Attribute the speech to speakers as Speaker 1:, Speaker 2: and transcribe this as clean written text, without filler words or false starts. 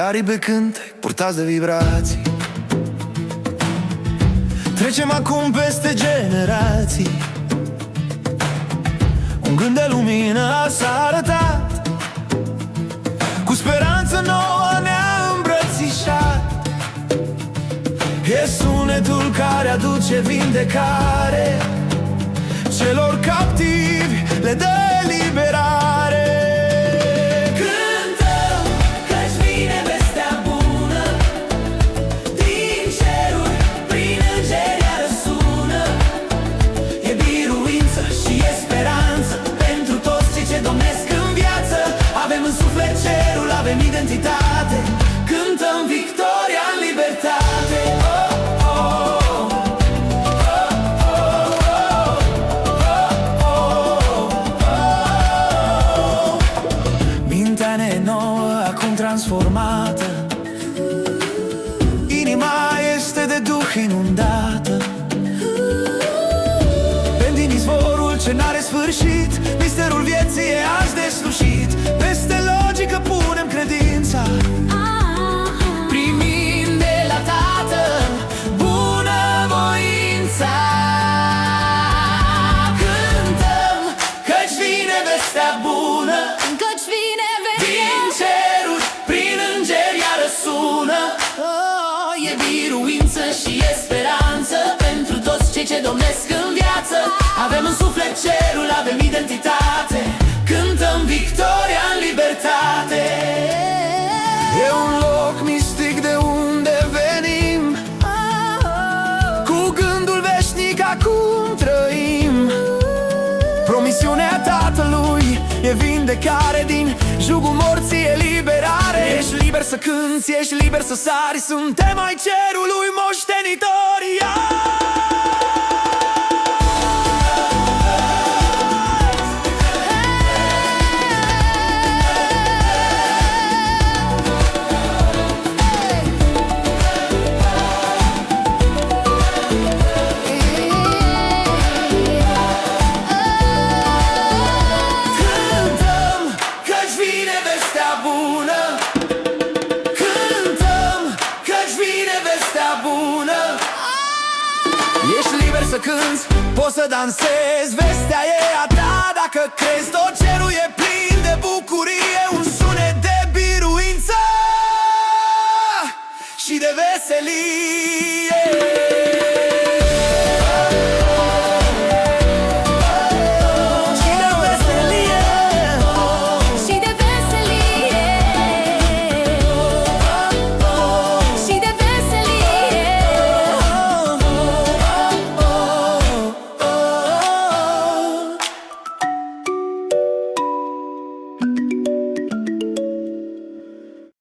Speaker 1: aripi cântec purtați de vibrații. Trecem acum peste generații. Un gând de lumină s-a arătat, cu speranță nouă ne-a îmbrățișat. E sunetul care aduce vindecare, celor captivi le dă eliberare.
Speaker 2: Cântăm că-și vine vestea bună, din ceruri prin îngeri iară sună. E biruință și e speranță pentru toți cei ce domnesc în viață. Avem în suflet cerul, avem identitate, cântăm victoria în libertate. Mintea nouă, acum transformată, inima este de duh inundată. Bem din izvorul ce n-are sfârșit, misterul vieții e azi deslușit. Peste logică punem credința, primind de la Tatăl bunăvoința. Cântăm că-și vine vestea bună,
Speaker 3: Căci vine
Speaker 2: din ceruri prin îngeri iară sună. E biruință și e speranță pentru toți cei ce domnesc în viață. Avem în suflet cerul, avem identitate, cântăm victoria în libertate.
Speaker 1: E un loc mistic de unde venim, cu gândul veșnic acum trăim. Promisiunea Tatălui e vindecare, din jugul morții eliberare. Ești liber să cânți, ești liber să sari, suntem ai cerului moștenitori.
Speaker 2: Cântăm că-și vine vestea bună, cântăm că-și vine vestea bună.
Speaker 1: Ești liber să cânți, poți să dansezi, vestea e a ta dacă crezi. Tot cerul e plin de bucurie, un sunet de biruință și de veselie.